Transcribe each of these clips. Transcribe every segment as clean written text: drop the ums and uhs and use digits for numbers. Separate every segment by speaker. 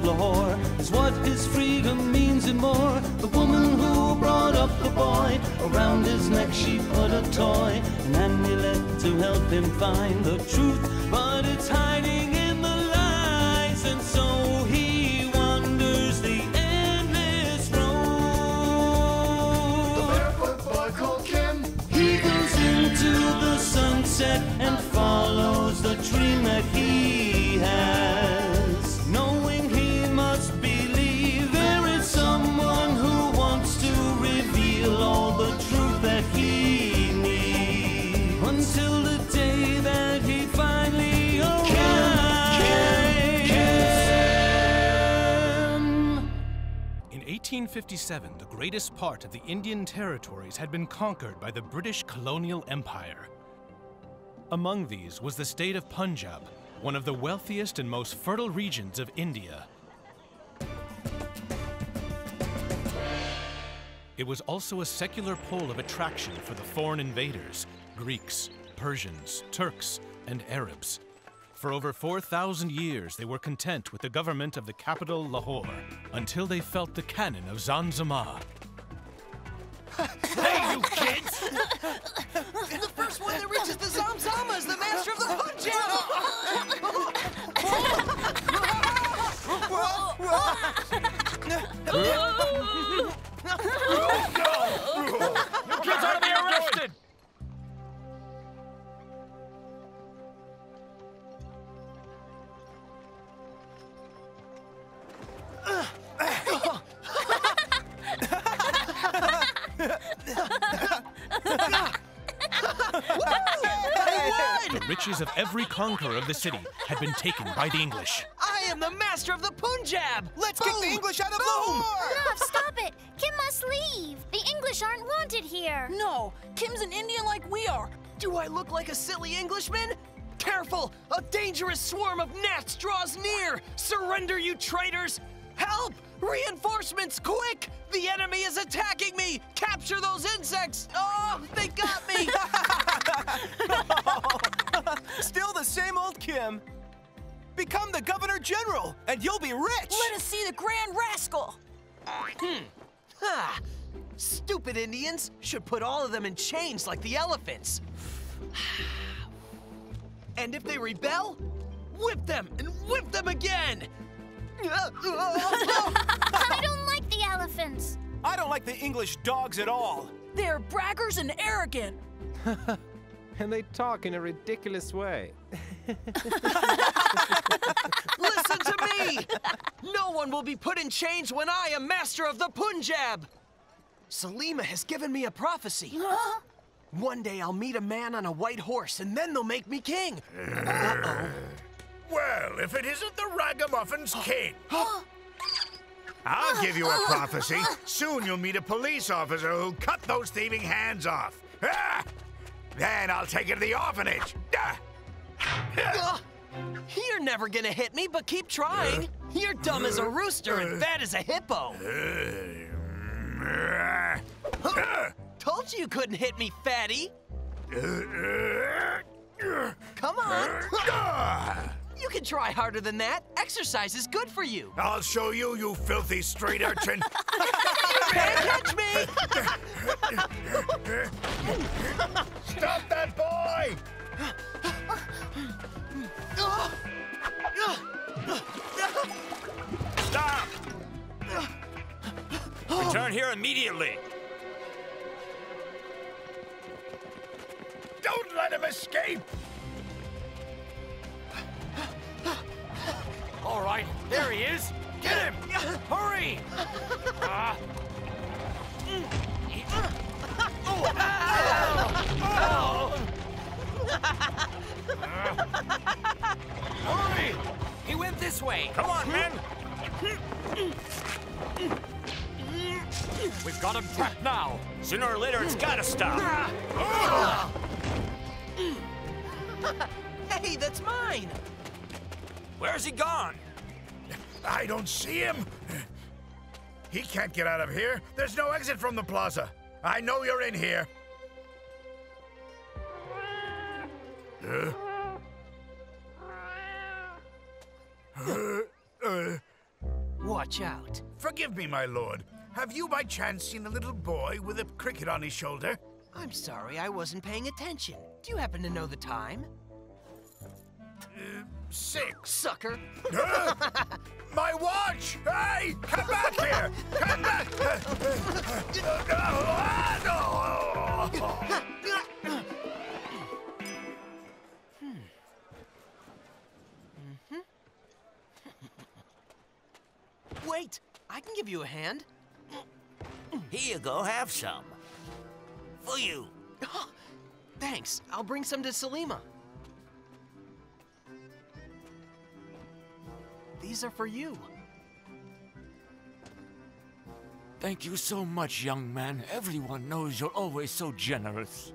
Speaker 1: Lahore is what his freedom means and more. The woman who brought up the boy, around his neck she put a toy, an amulet to help him find the truth, but it's hiding in the lies, and so he wanders the endless road.
Speaker 2: The barefoot boy called Kim,
Speaker 1: He goes into the sunset and follows the dream that he has, knowing he must believe there is someone who wants to reveal all the truth that he needs, until the day that he finally arrives.
Speaker 3: In 1857, the greatest part of the Indian territories had been conquered by the British colonial empire. Among these was the state of Punjab, one of the wealthiest and most fertile regions of India. It was also a secular pole of attraction for the foreign invaders, Greeks, Persians, Turks, and Arabs. For over 4,000 years, they were content with the government of the capital, Lahore, until they felt the cannon of Zanzibar.
Speaker 4: Hey, you kids! The first one that reaches the Zamzama is the master of the
Speaker 5: You kids ought to be arrested!
Speaker 3: The riches of every conqueror of the city had been taken by the English.
Speaker 4: I am the master of the Punjab!
Speaker 6: Let's kick the English out of Lahore!
Speaker 7: Ruff, stop it! Kim must leave. The English aren't wanted here.
Speaker 4: No, Kim's an Indian like we are. Do I look like a silly Englishman? Careful! A dangerous swarm of gnats draws near! Surrender, you traitors! Help! Reinforcements, quick! The enemy is attacking me! Capture those insects! Oh, they got me!
Speaker 6: Still the same old Kim. Become the Governor General, and you'll be rich!
Speaker 4: Let us see the Grand Rascal! Ha! Stupid Indians should put all of them in chains like the elephants. And if they rebel, whip them and whip them again!
Speaker 7: I don't like the elephants.
Speaker 6: I don't like the English dogs at all.
Speaker 4: They're braggers and arrogant.
Speaker 8: And they talk in a ridiculous way.
Speaker 4: Listen to me! No one will be put in chains when I am master of the Punjab! Salima has given me a prophecy.
Speaker 7: Huh?
Speaker 4: One day I'll meet a man on a white horse, and then they'll make me king. Uh-oh.
Speaker 5: Well, if it isn't the Ragamuffins King. I'll give you a prophecy. Soon you'll meet a police officer who'll cut those thieving hands off. Then I'll take you to the orphanage.
Speaker 4: You're never gonna hit me, but keep trying. You're dumb as a rooster and fat as a hippo. Told you couldn't hit me, fatty. Come on. You can try harder than that. Exercise is good for you.
Speaker 5: I'll show you, you filthy street urchin.
Speaker 4: Can't catch me.
Speaker 5: Stop that boy! Stop! Return here immediately. Don't let him escape! All right, there he is. Get him! Hurry! Hurry! He went this way. Come on, men! We've got him trapped now. Sooner or later, it's gotta stop.
Speaker 4: Hey, that's mine.
Speaker 5: Where's he gone? I don't see him. He can't get out of here. There's no exit from the plaza. I know you're in here.
Speaker 4: watch out.
Speaker 5: Forgive me, my lord. Have you by chance seen a little boy with a cricket on his shoulder?
Speaker 4: I'm sorry, I wasn't paying attention. Do you happen to know the time?
Speaker 5: 6.
Speaker 4: Sucker!
Speaker 5: My watch! Hey! Come back here! Come back!
Speaker 4: Wait, I can give you a hand.
Speaker 9: Here you go, have some. For you.
Speaker 4: Thanks, I'll bring some to Salima. These are for you.
Speaker 10: Thank you so much, young man. Everyone knows you're always so generous.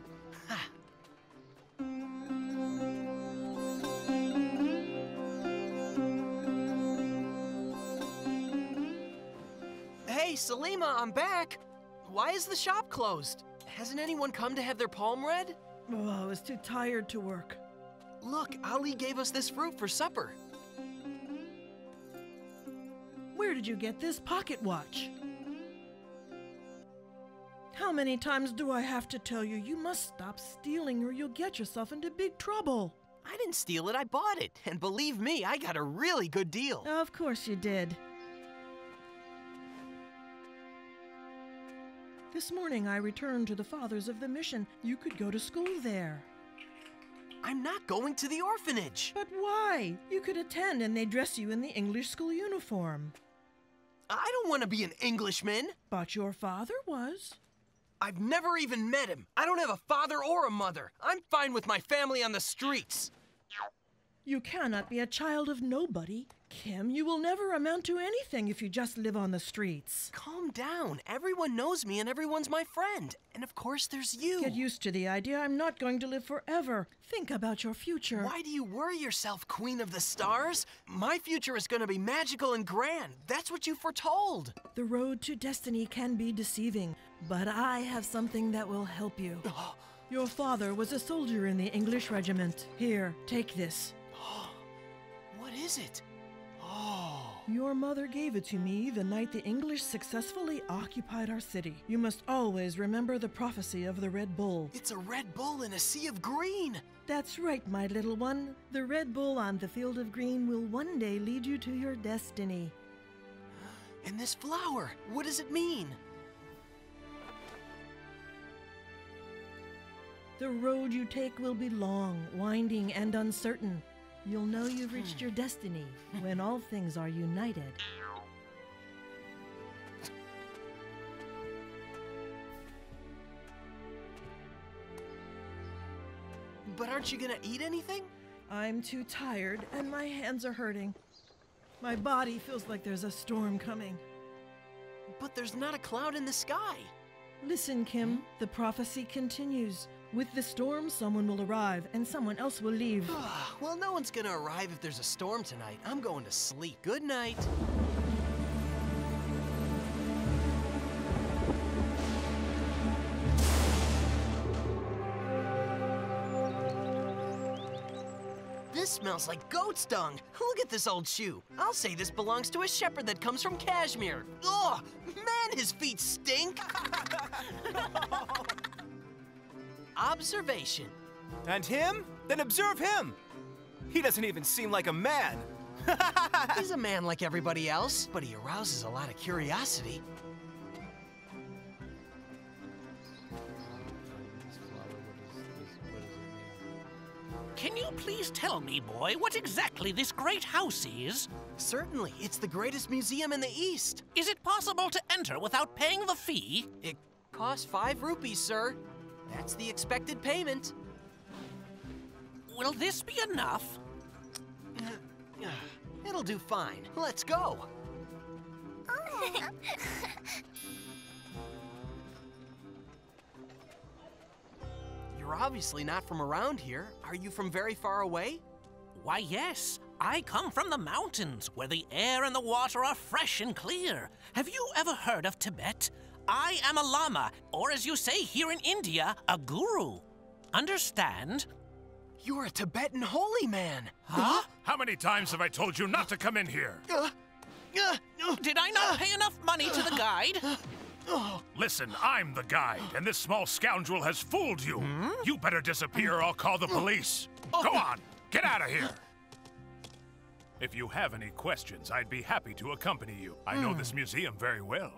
Speaker 4: Hey, Salima, I'm back. Why is the shop closed? Hasn't anyone come to have their palm read?
Speaker 11: Oh, I was too tired to work.
Speaker 4: Look, Ali gave us this fruit for supper.
Speaker 11: Where did you get this pocket watch? How many times do I have to tell you, you must stop stealing or you'll get yourself into big trouble?
Speaker 4: I didn't steal it, I bought it. And believe me, I got a really good deal.
Speaker 11: Of course you did. This morning I returned to the Fathers of the Mission. You could go to school there.
Speaker 4: I'm not going to the orphanage.
Speaker 11: But why? You could attend and they dress you in the English school uniform.
Speaker 4: I don't want to be an Englishman.
Speaker 11: But your father was.
Speaker 4: I've never even met him. I don't have a father or a mother. I'm fine with my family on the streets.
Speaker 11: You cannot be a child of nobody. Kim, you will never amount to anything if you just live on the streets.
Speaker 4: Calm down. Everyone knows me and everyone's my friend. And of course there's you.
Speaker 11: Get used to the idea I'm not going to live forever. Think about your future.
Speaker 4: Why do you worry yourself, Queen of the Stars? My future is going to be magical and grand. That's what you foretold.
Speaker 11: The road to destiny can be deceiving, but I have something that will help you. Your father was a soldier in the English regiment. Here, take this.
Speaker 4: What is it?
Speaker 11: Your mother gave it to me the night the English successfully occupied our city. You must always remember the prophecy of the Red Bull.
Speaker 4: It's a Red Bull in a sea of green.
Speaker 11: That's right, my little one. The Red Bull on the field of green will one day lead you to your destiny.
Speaker 4: And this flower, what does it mean?
Speaker 11: The road you take will be long, winding, and uncertain. You'll know you've reached your destiny when all things are united.
Speaker 4: But aren't you gonna eat anything?
Speaker 11: I'm too tired and my hands are hurting. My body feels like there's a storm coming.
Speaker 4: But there's not a cloud in the sky.
Speaker 11: Listen, Kim, the prophecy continues. With the storm, someone will arrive and someone else will leave.
Speaker 4: Well, no one's gonna arrive if there's a storm tonight. I'm going to sleep. Good night. This smells like goat's dung. Look at this old shoe. I'll say this belongs to a shepherd that comes from Kashmir. Ugh, man, his feet stink. Observation.
Speaker 6: And him? Then observe him. He doesn't even seem like a man.
Speaker 4: He's a man like everybody else, but he arouses a lot of curiosity.
Speaker 9: Can you please tell me, boy, what exactly this great house is?
Speaker 4: Certainly, it's the greatest museum in the East.
Speaker 9: Is it possible to enter without paying the fee?
Speaker 4: It costs 5 rupees, sir. That's the expected payment.
Speaker 9: Will this be enough?
Speaker 4: It'll do fine. Let's go. You're obviously not from around here. Are you from very far away?
Speaker 9: Why, yes. I come from the mountains, where the air and the water are fresh and clear. Have you ever heard of Tibet? I am a lama, or as you say here in India, a guru. Understand?
Speaker 4: You're a Tibetan holy man.
Speaker 9: Huh?
Speaker 5: How many times have I told you not to come in here?
Speaker 9: Did I not pay enough money to the guide?
Speaker 5: Listen, I'm the guide, and this small scoundrel has fooled you. You better disappear or I'll call the police. Go on, get out of here. If you have any questions, I'd be happy to accompany you. I know this museum very well.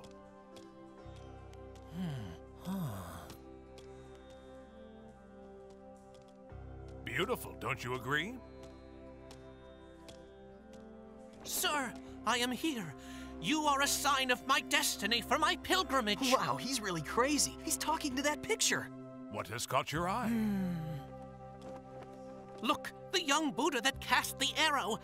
Speaker 5: Beautiful, don't you agree?
Speaker 9: Sir, I am here. You are a sign of my destiny for my pilgrimage.
Speaker 4: Wow, he's really crazy. He's talking to that picture.
Speaker 5: What has caught your eye?
Speaker 9: Look, the young Buddha that cast the arrow.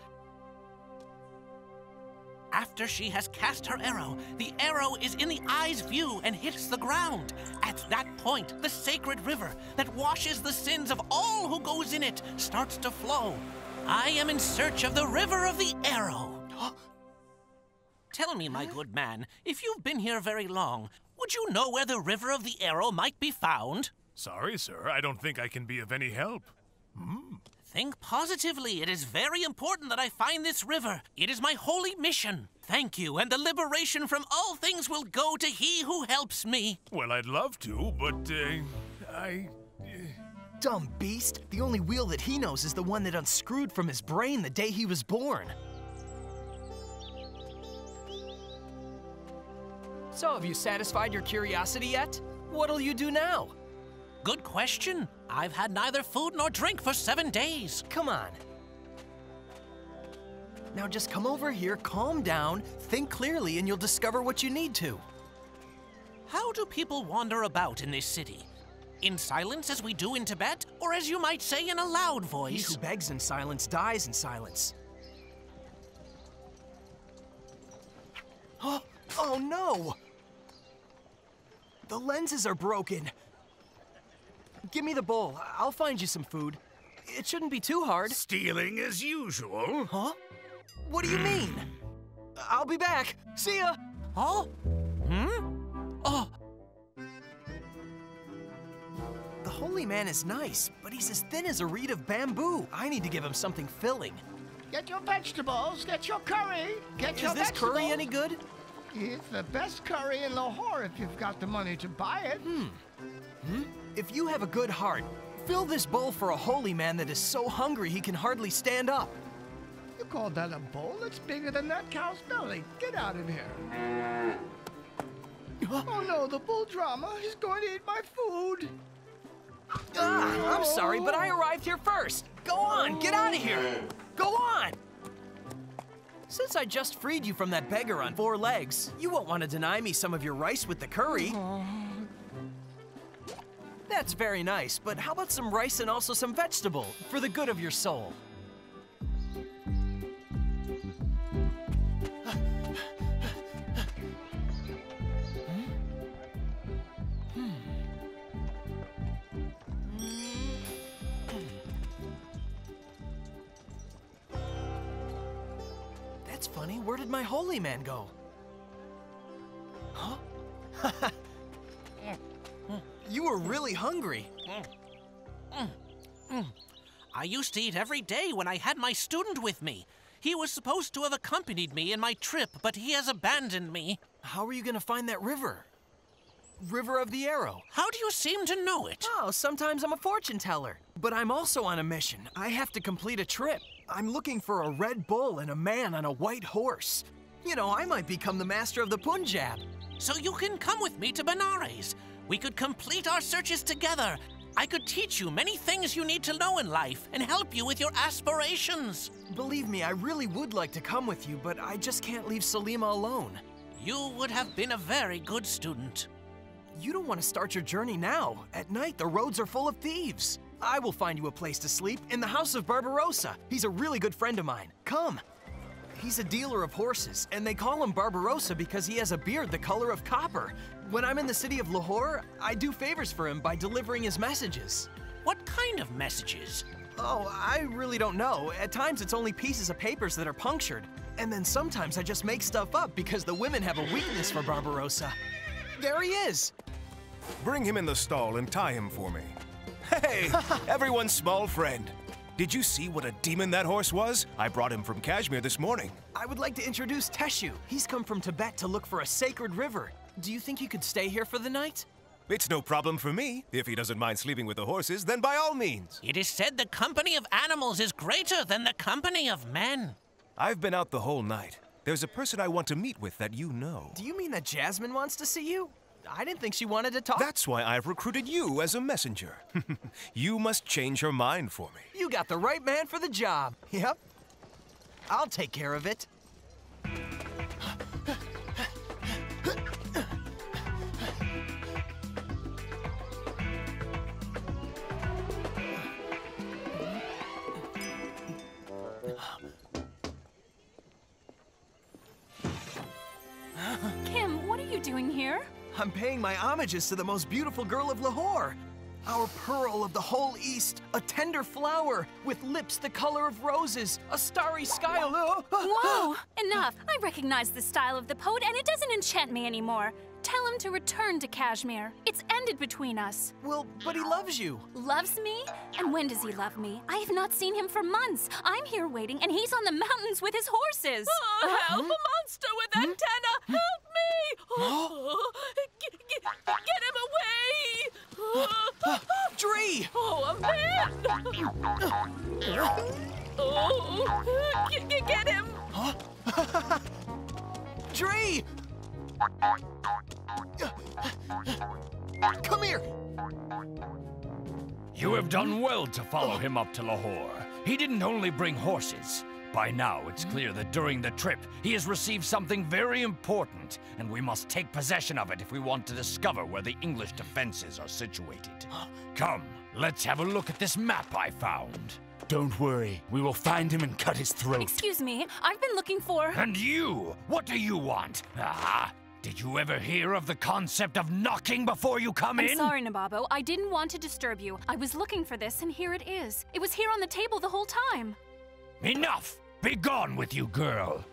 Speaker 9: After she has cast her arrow, the arrow is in the eye's view and hits the ground. At that point, the sacred river that washes the sins of all who goes in it starts to flow. I am in search of the river of the arrow. Tell me, my good man, if you've been here very long, would you know where the river of the arrow might be found?
Speaker 5: Sorry, sir. I don't think I can be of any help.
Speaker 9: Think positively. It is very important that I find this river. It is my holy mission. Thank you, and the liberation from all things will go to he who helps me.
Speaker 5: Well, I'd love to, but,
Speaker 4: Dumb beast. The only wheel that he knows is the one that unscrewed from his brain the day he was born. So, have you satisfied your curiosity yet? What'll you do now?
Speaker 9: Good question. I've had neither food nor drink for 7 days.
Speaker 4: Come on. Now just come over here, calm down, think clearly, and you'll discover what you need to.
Speaker 9: How do people wander about in this city? In silence as we do in Tibet, or as you might say in a loud voice?
Speaker 4: He who begs in silence dies in silence. Oh no! The lenses are broken. Give me the bowl. I'll find you some food. It shouldn't be too hard.
Speaker 5: Stealing as usual.
Speaker 4: Huh? What do you mean? I'll be back. See ya!
Speaker 9: Oh? Oh!
Speaker 4: The holy man is nice, but he's as thin as a reed of bamboo. I need to give him something filling.
Speaker 2: Get your vegetables, get your curry, get your
Speaker 4: Is this
Speaker 2: vegetables.
Speaker 4: curry any good?
Speaker 2: It's the best curry in Lahore if you've got the money to buy it.
Speaker 4: If you have a good heart, fill this bowl for a holy man that is so hungry he can hardly stand up.
Speaker 2: You call that a bowl? It's bigger than that cow's belly. Get out of here. Oh no, the bull drama is going to eat my food.
Speaker 4: I'm sorry, but I arrived here first. Go on, get out of here. Go on. Since I just freed you from that beggar on 4 legs, you won't want to deny me some of your rice with the curry. That's very nice, but how about some rice and also some vegetable for the good of your soul? That's funny. Where did my holy man go? Huh? You were really hungry.
Speaker 9: I used to eat every day when I had my student with me. He was supposed to have accompanied me in my trip, but he has abandoned me.
Speaker 4: How are you gonna find that river? River of the Arrow.
Speaker 9: How do you seem to know it?
Speaker 4: Oh, sometimes I'm a fortune teller. But I'm also on a mission. I have to complete a trip. I'm looking for a red bull and a man on a white horse. You know, I might become the master of the Punjab.
Speaker 9: So you can come with me to Benares. We could complete our searches together. I could teach you many things you need to know in life and help you with your aspirations.
Speaker 4: Believe me, I really would like to come with you, but I just can't leave Salima alone.
Speaker 9: You would have been a very good student.
Speaker 4: You don't want to start your journey now. At night, the roads are full of thieves. I will find you a place to sleep in the house of Barbarossa. He's a really good friend of mine. Come. He's a dealer of horses, and they call him Barbarossa because he has a beard the color of copper. When I'm in the city of Lahore, I do favors for him by delivering his messages.
Speaker 9: What kind of messages?
Speaker 4: Oh, I really don't know. At times, it's only pieces of papers that are punctured. And then sometimes I just make stuff up because the women have a weakness for Barbarossa. There he is.
Speaker 6: Bring him in the stall and tie him for me. Hey, everyone's small friend.
Speaker 12: Did you see what a demon that horse was? I brought him from Kashmir this morning.
Speaker 4: I would like to introduce Teshu. He's come from Tibet to look for a sacred river. Do you think he could stay here for the night?
Speaker 12: It's no problem for me. If he doesn't mind sleeping with the horses, then by all means.
Speaker 9: It is said the company of animals is greater than the company of men.
Speaker 12: I've been out the whole night. There's a person I want to meet with that you know.
Speaker 4: Do you mean that Jasmine wants to see you? I didn't think she wanted to talk.
Speaker 12: That's why I've recruited you as a messenger. You must change her mind for me.
Speaker 4: You got the right man for the job. Yep. I'll take care of it.
Speaker 13: Kim, what are you doing here?
Speaker 4: I'm paying my homages to the most beautiful girl of Lahore. Our pearl of the whole East, a tender flower with lips the color of roses, a starry sky.
Speaker 13: Whoa! Enough! I recognize the style of the poet, and it doesn't enchant me anymore. Tell him to return to Kashmir. It's ended between us.
Speaker 4: Well, but he loves you.
Speaker 13: Loves me? And when does he love me? I have not seen him for months. I'm here waiting, and he's on the mountains with his horses.
Speaker 11: Help! A monster with antenna! Help me! Get him away!
Speaker 4: Dree!
Speaker 11: Oh, a man! Oh, get him!
Speaker 4: Dree! Come here!
Speaker 14: You have done well to follow him up to Lahore. He didn't only bring horses. By now, it's clear that during the trip, he has received something very important, and we must take possession of it if we want to discover where the English defenses are situated. Come, let's have a look at this map I found.
Speaker 10: Don't worry, we will find him and cut his throat.
Speaker 13: Excuse me, I've been looking for...
Speaker 14: And you? What do you want? Did you ever hear of the concept of knocking before you come in?
Speaker 13: I'm sorry, Nababo. I didn't want to disturb you. I was looking for this, and here it is. It was here on the table the whole time.
Speaker 14: Enough! Be gone with you, girl!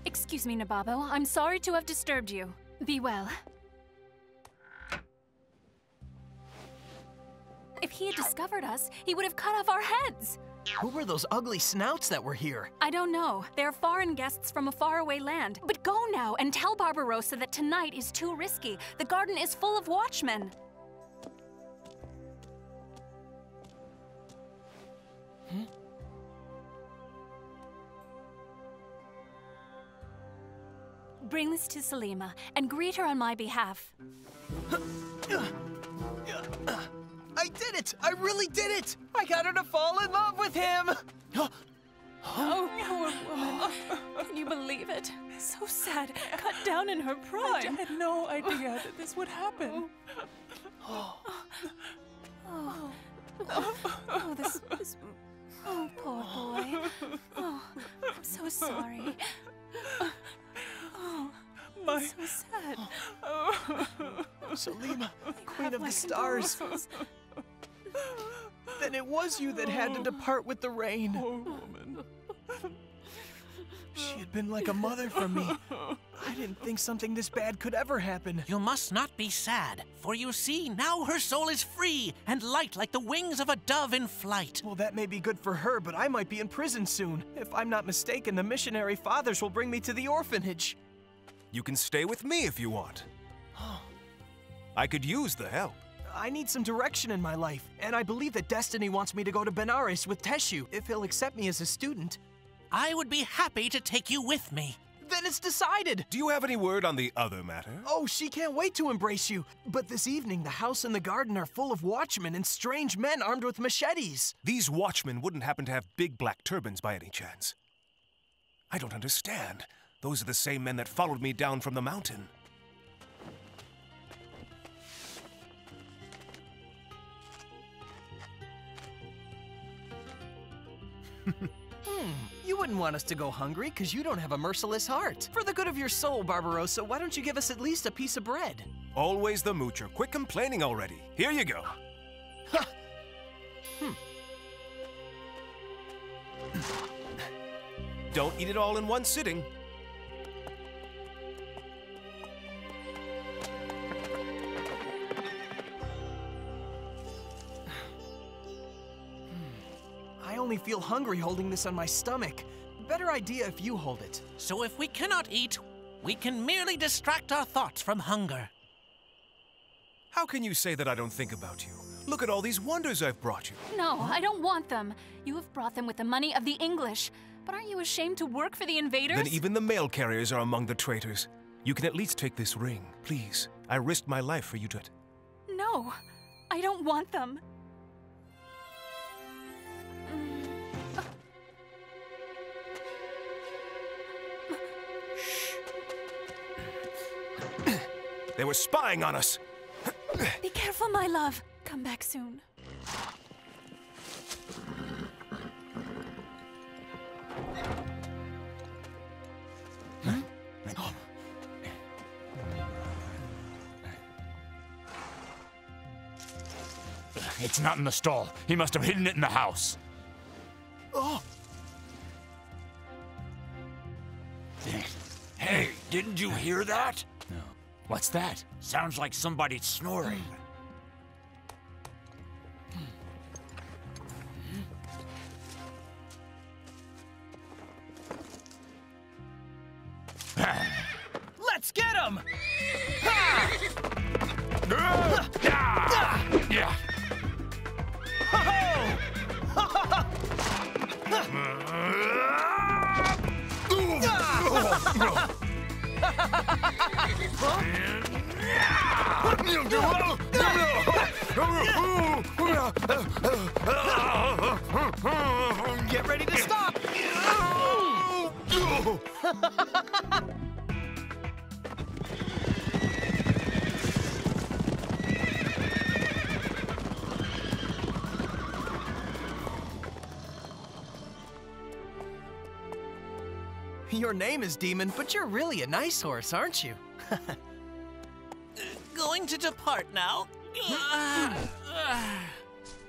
Speaker 13: Excuse me, Nababo. I'm sorry to have disturbed you. Be well. If he had discovered us, he would have cut off our heads.
Speaker 4: Who were those ugly snouts that were here?
Speaker 13: I don't know. They're foreign guests from a faraway land. But go now and tell Barbarossa that tonight is too risky. The garden is full of watchmen. Bring this to Salima and greet her on my behalf.
Speaker 4: I did it! I really did it! I got her to fall in love with him!
Speaker 13: Oh, poor woman. Can you believe it? So sad. Cut down in her pride.
Speaker 11: I had no idea that this would happen.
Speaker 13: Oh, oh, poor boy. Oh, I'm so sorry. Oh,
Speaker 11: My...
Speaker 13: so sad.
Speaker 4: Salima, Queen of the Stars. Then it was you that had to depart with the rain.
Speaker 11: Poor woman.
Speaker 4: She had been like a mother for me. I didn't think something this bad could ever happen.
Speaker 9: You must not be sad, for you see, now her soul is free and light like the wings of a dove in flight.
Speaker 4: Well, that may be good for her, but I might be in prison soon. If I'm not mistaken, the missionary fathers will bring me to the orphanage.
Speaker 12: You can stay with me if you want. I could use the help.
Speaker 4: I need some direction in my life, and I believe that Destiny wants me to go to Benares with Teshu, if he'll accept me as a student.
Speaker 9: I would be happy to take you with me.
Speaker 4: Then it's decided!
Speaker 12: Do you have any word on the other matter?
Speaker 4: Oh, she can't wait to embrace you. But this evening, the house and the garden are full of watchmen and strange men armed with machetes.
Speaker 12: These watchmen wouldn't happen to have big black turbans by any chance. I don't understand. Those are the same men that followed me down from the mountain.
Speaker 4: You wouldn't want us to go hungry because you don't have a merciless heart. For the good of your soul, Barbarossa, why don't you give us at least a piece of bread?
Speaker 12: Always the moocher. Quit complaining already. Here you go. Don't eat it all in one sitting.
Speaker 4: feel hungry holding this on my stomach. Better idea if you hold it.
Speaker 9: So if we cannot eat, we can merely distract our thoughts from hunger.
Speaker 12: How can you say that I don't think about you? Look at all these wonders I've brought you.
Speaker 13: No, I don't want them. You have brought them with the money of the English. But aren't you ashamed to work for the invaders?
Speaker 12: Then even the mail carriers are among the traitors. You can at least take this ring, please. I risked my life for you to...
Speaker 13: No, I don't want them.
Speaker 12: They were spying on us!
Speaker 13: Be careful, my love. Come back soon.
Speaker 14: It's not in the stall. He must have hidden it in the house.
Speaker 4: Oh!
Speaker 10: Hey, didn't you hear that?
Speaker 14: No. What's that?
Speaker 10: Sounds like somebody snoring.
Speaker 4: Let's get him!
Speaker 14: Yeah.
Speaker 4: Get ready to stop! Your name is Demon, but you're really a nice horse, aren't you?
Speaker 9: Going to depart now.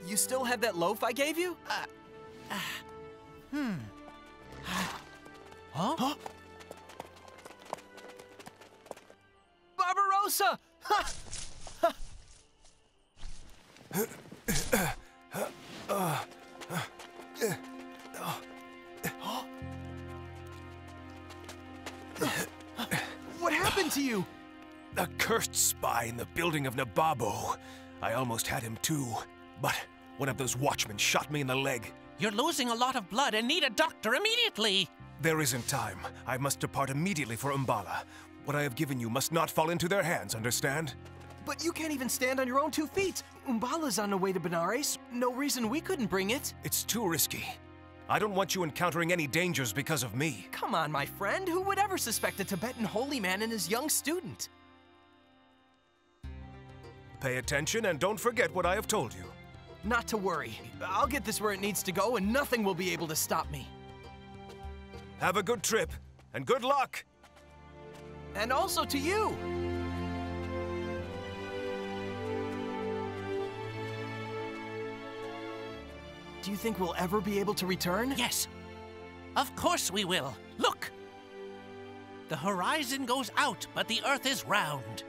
Speaker 4: You still have that loaf I gave you?
Speaker 9: Huh?
Speaker 4: Barbarossa! What happened to you?
Speaker 12: The cursed spy in the building of Nababo. I almost had him too, but one of those watchmen shot me in the leg.
Speaker 9: You're losing a lot of blood and need a doctor immediately.
Speaker 12: There isn't time. I must depart immediately for Umbala. What I have given you must not fall into their hands, understand?
Speaker 4: But you can't even stand on your own 2 feet. Umbala's on the way to Benares. No reason we couldn't bring it.
Speaker 12: It's too risky. I don't want you encountering any dangers because of me.
Speaker 4: Come on, my friend. Who would ever suspect a Tibetan holy man and his young student?
Speaker 12: Pay attention and don't forget what I have told you.
Speaker 4: Not to worry. I'll get this where it needs to go and nothing will be able to stop me.
Speaker 12: Have a good trip, and good luck!
Speaker 4: And also to you! Do you think we'll ever be able to return?
Speaker 9: Yes. Of course we will. Look! The horizon goes out, but the earth is round.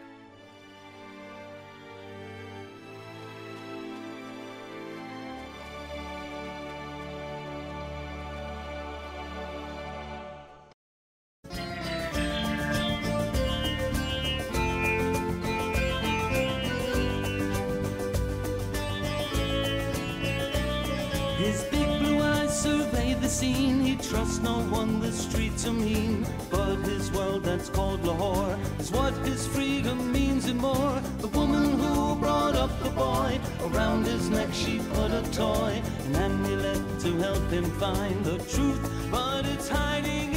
Speaker 1: His big blue eyes survey the scene. He trusts no one, the streets are mean. But his world that's called Lahore is what his freedom means and more. The woman who brought up the boy, around his neck she put a toy, an amulet to help him find the truth. But it's hiding